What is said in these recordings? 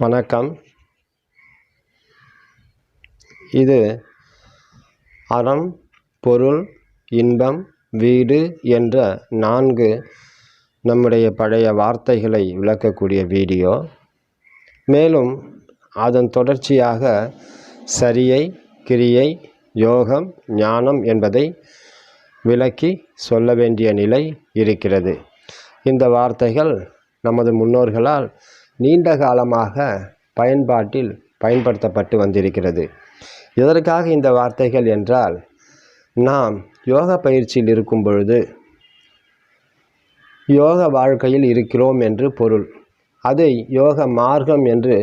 வணக்கம். இது அறம், பொருள், இன்பம், வீடு என்ற 4 நம்முடைய பழைய வார்த்தைகளை விளக்கக்கூடிய வீடியோ. மேலும் அதன் தொடர்ச்சியாக சரியை, கிரியை, யோகம், ஞானம் என்பதை விளக்கி சொல்ல வேண்டிய நிலை இருக்கிறது. இந்த வார்த்தைகள் நமது முன்னோர்களால் நீண்ட காலமாக பயன்படுத்தப்பட்டு வந்திருக்கிறது. எதற்காக இந்த வார்த்தைகள் என்றால், நாம் யோக பயிற்சியில் இருக்கும் பொழுது யோக வாழ்க்கையில் இருக்கிறோம் என்று பொருள். அதை யோக மார்க்கம் என்று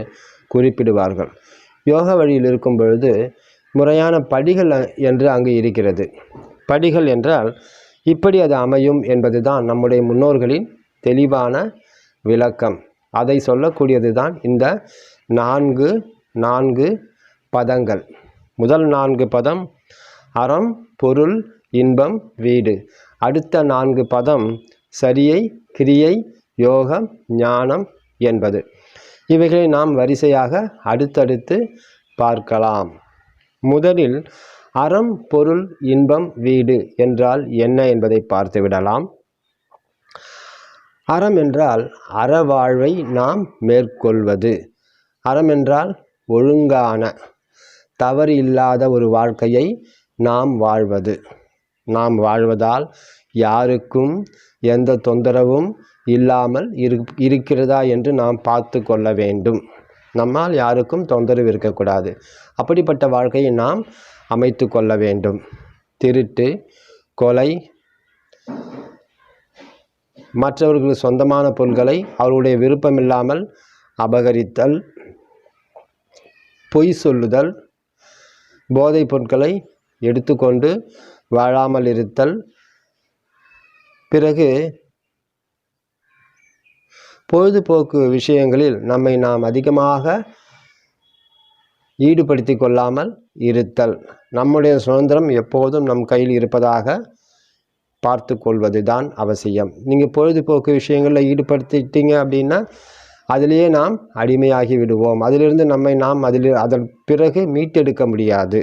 குறிப்பிடுவார்கள். யோக வழியில் இருக்கும் பொழுது முறையான படிகள் என்று அங்கு இருக்கிறது. படிகள் என்றால் இப்படி அது அமையும் என்பதுதான் நம்முடைய முன்னோர்களின் தெளிவான விளக்கம். அதை சொல்லக்கூடியது தான் இந்த 4 பதங்கள். முதல் 4 பதம் அறம், பொருள், இன்பம், வீடு. அடுத்த 4 பதம் சரியை, கிரியை, யோகம், ஞானம் என்பது. இவைகளை நாம் வரிசையாக அடுத்தடுத்து பார்க்கலாம். முதலில் அறம், பொருள், இன்பம், வீடு என்றால் என்ன என்பதை பார்த்து விடலாம். அறம் என்றால் அறவாழ்வை நாம் மேற்கொள்வது. அறம் என்றால் ஒழுங்கான, தவறு இல்லாத ஒரு வாழ்க்கையை நாம் வாழ்வது. நாம் வாழ்வதால் யாருக்கும் எந்த தொந்தரவும் இல்லாமல் இருக்கிறதா என்று நாம் பார்த்து கொள்ள வேண்டும். நம்மால் யாருக்கும் தொந்தரவு இருக்கக்கூடாது. அப்படிப்பட்ட வாழ்க்கையை நாம் அமைத்து கொள்ள வேண்டும். திருட்டு, கொலை, மற்றவர்களுக்கு சொந்தமான பொருட்களை அவர்களுடைய விருப்பமில்லாமல் அபகரித்தல், பொய் சொல்லுதல், போதைப் பொருட்களை எடுத்துக்கொண்டு வாழாமல் இருத்தல், பிறகு பொழுதுபோக்கு விஷயங்களில் நம்மை நாம் அதிகமாக ஈடுபடுத்தி கொள்ளாமல் இருத்தல், நம்முடைய சுதந்திரம் எப்போதும் நம் கையில் இருப்பதாக பார்த்து கொள்வது தான் அவசியம். நீங்கள் பொழுதுபோக்கு விஷயங்களில் ஈடுபடுத்திட்டீங்க அப்படின்னா அதிலேயே நாம் அடிமையாகி விடுவோம். அதிலிருந்து நம்மை நாம் அதன் பிறகு மீட்டெடுக்க முடியாது.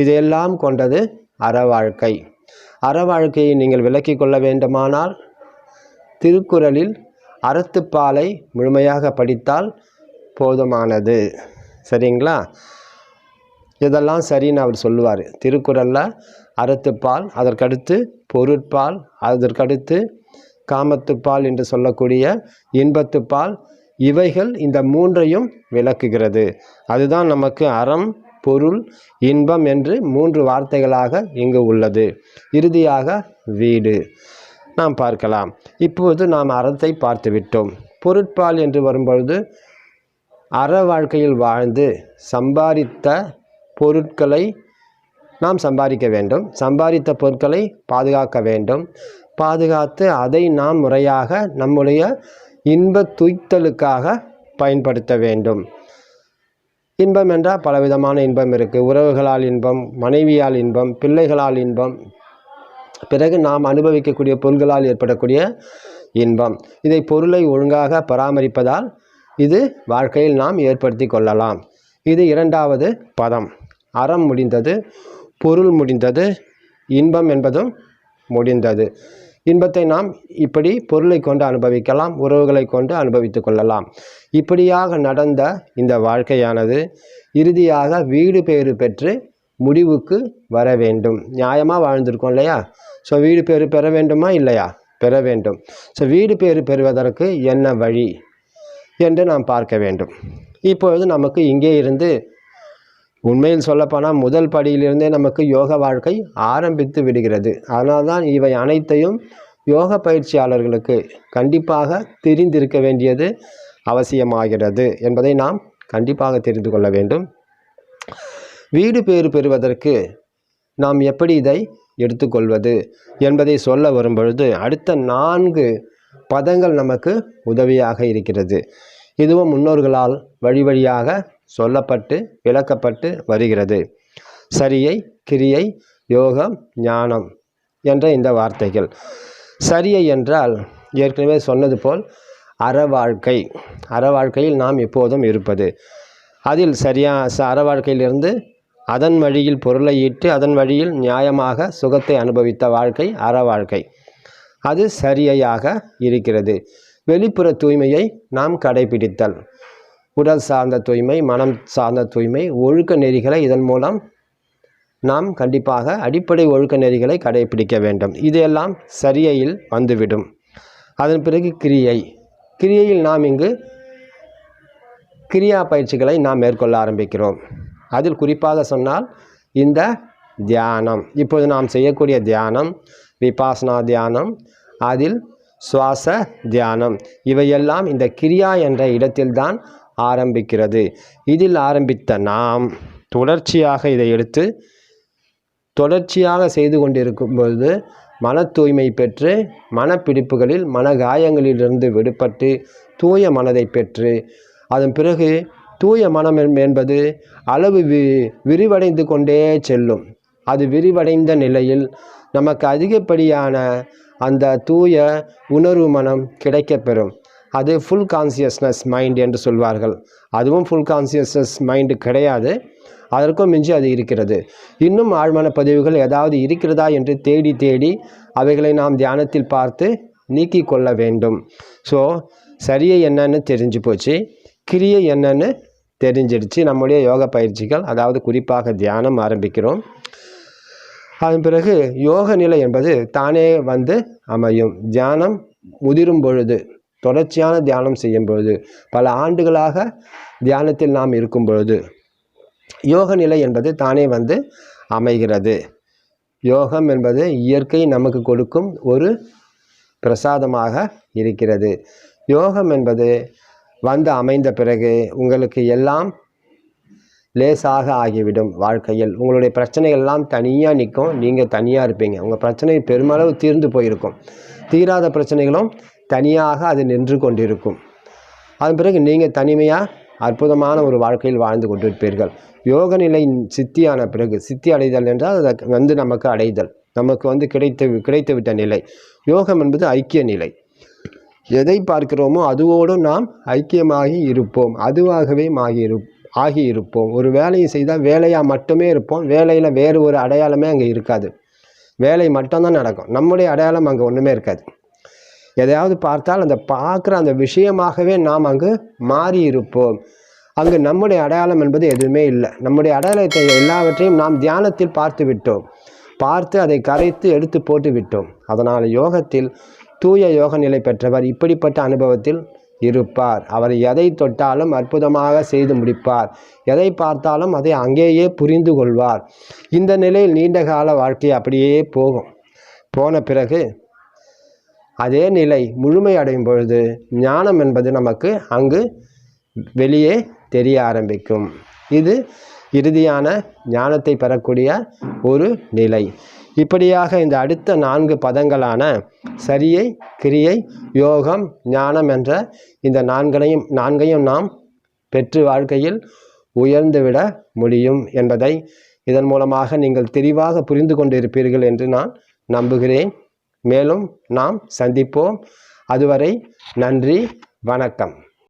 இதையெல்லாம் கொண்டது அறவாழ்க்கை. அறவாழ்க்கையை நீங்கள் விளக்கி கொள்ள வேண்டுமானால் திருக்குறளில் அறத்துப்பாலை முழுமையாக படித்தால் போதுமானது. சரிங்களா? இதெல்லாம் சரின்னு அவர் சொல்லுவார். திருக்குறளில் அறத்துப்பால், அதற்கடுத்து பொருட்பால், அதற்கடுத்து காமத்துப்பால் என்று சொல்லக்கூடிய இன்பத்துப்பால், இவைகள் இந்த 3ஐயும் விளக்குகிறது. அதுதான் நமக்கு அறம், பொருள், இன்பம் என்று 3 வார்த்தைகளாக இங்கு உள்ளது. இறுதியாக வீடு நாம் பார்க்கலாம். இப்போது நாம் அறத்தை பார்த்து விட்டோம். பொருட்பால் என்று வரும்பொழுது அற வாழ்க்கையில் வாழ்ந்து சம்பாதித்த பொருட்களை நாம் சம்பாதிக்க வேண்டும். சம்பாதித்த பொருட்களை பாதுகாக்க வேண்டும். பாதுகாத்து அதை நாம் முறையாக நம்முடைய இன்ப துய்த்தலுக்காக பயன்படுத்த வேண்டும். இன்பம் என்றால் பலவிதமான இன்பம் இருக்குது. உறவுகளால் இன்பம், மனைவியால் இன்பம், பிள்ளைகளால் இன்பம், பிறகு நாம் அனுபவிக்கக்கூடிய பொருள்களால் ஏற்படக்கூடிய இன்பம். இதை பொருளை ஒழுங்காக பராமரிப்பதால் இது வாழ்க்கையில் நாம் ஏற்படுத்தி கொள்ளலாம். இது 2வது பதம். அறம் முடிந்தது, பொருள் முடிந்தது, இன்பம் என்பதும் முடிந்தது. இன்பத்தை நாம் இப்படி பொருளை கொண்டு அனுபவிக்கலாம், உறவுகளை கொண்டு அனுபவித்து கொள்ளலாம். இப்படியாக நடந்த இந்த வாழ்க்கையானது இறுதியாக வீடு பேறு பெற்று முடிவுக்கு வர வேண்டும். நியாயமாக வாழ்ந்திருக்கோம் இல்லையா? ஸோ வீடு பேறு பெற வேண்டுமா இல்லையா? பெற வேண்டும். ஸோ வீடு பேறு பெறுவதற்கு என்ன வழி என்று நாம் பார்க்க வேண்டும். இப்பொழுது நமக்கு இங்கே இருந்து உண்மையில் சொல்லப்போனால் முதல் படியிலிருந்தே நமக்கு யோக வாழ்க்கை ஆரம்பித்து விடுகிறது. அதனால்தான் இவை அனைத்தையும் யோக பயிற்சியாளர்களுக்கு கண்டிப்பாக தெரிந்திருக்க வேண்டியது அவசியமாகிறது என்பதை நாம் கண்டிப்பாக தெரிந்து கொள்ள வேண்டும். வீடு பேறு பெறுவதற்கு நாம் எப்படி இதை எடுத்துக்கொள்வது என்பதை சொல்ல வரும்பொழுது அடுத்த 4 பதங்கள் நமக்கு உதவியாக இருக்கிறது. இதுவும் முன்னோர்களால் வழி வழியாக சொல்லப்பட்டு விளக்கப்பட்டு வருகிறது. சரியை, கிரியை, யோகம், ஞானம் என்ற இந்த வார்த்தைகள். சரியை என்றால் ஏற்கனவே சொன்னது போல் அற வாழ்க்கையில் நாம் எப்போதும் இருப்பது. அதில் அற வாழ்க்கையிலிருந்து அதன் வழியில் பொருளை ஈட்டு அதன் வழியில் நியாயமாக சுகத்தை அனுபவித்த வாழ்க்கை அற வாழ்க்கை. அது சரியாக இருக்கிறது. வெளிப்புற தூய்மையை நாம் கடைபிடித்தல், உடல் சார்ந்த தூய்மை, மனம் சார்ந்த தூய்மை, ஒழுக்க நெறிகளை இதன் மூலம் நாம் கண்டிப்பாக அடிப்படை ஒழுக்க நெறிகளை கடைபிடிக்க வேண்டும். இதையெல்லாம் சரியில் வந்துவிடும். அதன் பிறகு கிரியையில் நாம் இங்கு கிரியா பயிற்சிகளை நாம் மேற்கொள்ள ஆரம்பிக்கிறோம். அதில் குறிப்பாக சொன்னால் இந்த தியானம், இப்போது நாம் செய்யக்கூடிய தியானம் விபாசனா தியானம், அதில் சுவாச தியானம், இவையெல்லாம் இந்த கிரியா என்ற இடத்தில்தான் ஆரம்பிக்கிறது. இதில் ஆரம்பித்த நாம் தொடர்ச்சியாக இதை எடுத்து தொடர்ச்சியாக செய்து கொண்டிருக்கும்போது மன தூய்மை பெற்று மனப்பிடிப்புகளில் மன காயங்களிலிருந்து விடுபட்டு தூய மனதை பெற்று அதன் பிறகு தூய மனம் என்பது அளவு விரிவடைந்து கொண்டே செல்லும். அது விரிவடைந்த நிலையில் நமக்கு அதிகப்படியான அந்த தூய உணர்வு மனம் கிடைக்கப்பெறும். அது ஃபுல் கான்சியஸ்னஸ் மைண்ட் என்று சொல்வார்கள். அதுவும் ஃபுல் கான்சியஸ்னஸ் மைண்டு கிடையாது, அதற்கும் மிஞ்சி அது இருக்கிறது. இன்னும் ஆழ்மன பதிவுகள் ஏதாவது இருக்கிறதா என்று தேடி அவைகளை நாம் தியானத்தில் பார்த்து நீக்கி கொள்ள வேண்டும். ஸோ சரியை என்னன்னு தெரிஞ்சு போச்சு, கிரியை என்னன்னு தெரிஞ்சிடுச்சு. நம்முடைய யோக பயிற்சிகள், அதாவது குறிப்பாக தியானம் ஆரம்பிக்கிறோம். அதன் பிறகு யோக நிலை என்பது தானே வந்து அமையும். தியானம் முதிரும் பொழுது, தொடர்ச்சியான தியானம் செய்யும் பொழுது, பல ஆண்டுகளாக தியானத்தில் நாம் இருக்கும் பொழுது யோக நிலை என்பது தானே வந்து அமைகிறது. யோகம் என்பது இயற்கை நமக்கு கொடுக்கும் ஒரு பிரசாதமாக இருக்கிறது. யோகம் என்பது வந்து அமைந்த பிறகு உங்களுக்கு எல்லாம் லேசாக ஆகிவிடும். வாழ்க்கையில் உங்களுடைய பிரச்சனைகள் எல்லாம் தனியாக நிற்கும், நீங்கள் தனியாக இருப்பீங்க. உங்கள் பிரச்சனை பெருமளவு தீர்ந்து போயிருக்கும். தீராத பிரச்சனைகளும் தனியாக அது நின்று கொண்டிருக்கும். அதன் பிறகு நீங்கள் தனிமையாக அற்புதமான ஒரு வாழ்க்கையில் வாழ்ந்து கொண்டிருப்பீர்கள். யோக நிலை சித்தியான பிறகு, சித்தி அடைதல் என்றால் அதை வந்து நமக்கு அடைதல், நமக்கு வந்து கிடைத்துவிட்ட நிலை. யோகம் என்பது ஐக்கிய நிலை. எதை பார்க்கிறோமோ அதுவோடு நாம் ஐக்கியமாகி இருப்போம், அதுவாகவே ஆகியிருப்போம். ஒரு வேலையை செய்தால் வேலையாக மட்டுமே இருப்போம். வேலையில் வேறு ஒரு அடையாளமே அங்கே இருக்காது. வேலை மட்டும்தான் நடக்கும், நம்முடைய அடையாளம் அங்கே ஒன்றுமே இருக்காது. எதையாவது பார்த்தால் அந்த பார்க்குற அந்த விஷயமாகவே நாம் அங்கு மாறி இருப்போம். அங்கு நம்முடைய அடையாளம் என்பது எதுவுமே இல்லை. நம்முடைய அடையாளத்தை எல்லாவற்றையும் நாம் தியானத்தில் பார்த்து விட்டோம், பார்த்து அதை கரைத்து எடுத்து போட்டு விட்டோம். அதனால் யோகத்தில் தூய யோக நிலை பெற்றவர் இப்படிப்பட்ட அனுபவத்தில் இருப்பார். அவர் எதை தொட்டாலும் அற்புதமாக செய்து முடிப்பார். எதை பார்த்தாலும் அதை அங்கேயே புரிந்து கொள்வார். இந்த நிலையில் நீண்ட கால வாழ்க்கை அப்படியே போன பிறகு அதே நிலை முழுமை அடையும் பொழுது ஞானம் என்பது நமக்கு அங்கு வெளியே தெரிய ஆரம்பிக்கும். இது இறுதியான ஞானத்தை பெறக்கூடிய ஒரு நிலை. இப்படியாக இந்த அடுத்த 4 பதங்களான சரியை, கிரியை, யோகம், ஞானம் என்ற இந்த நான்கையும் நாம் பெற்று வாழ்க்கையில் உயர்ந்துவிட முடியும் என்பதை இதன் மூலமாக நீங்கள் தெளிவாக புரிந்து கொண்டிருப்பீர்கள் என்று நான் நம்புகிறேன். மேலும் நாம் சந்திப்போம். அதுவரை நன்றி, வணக்கம்.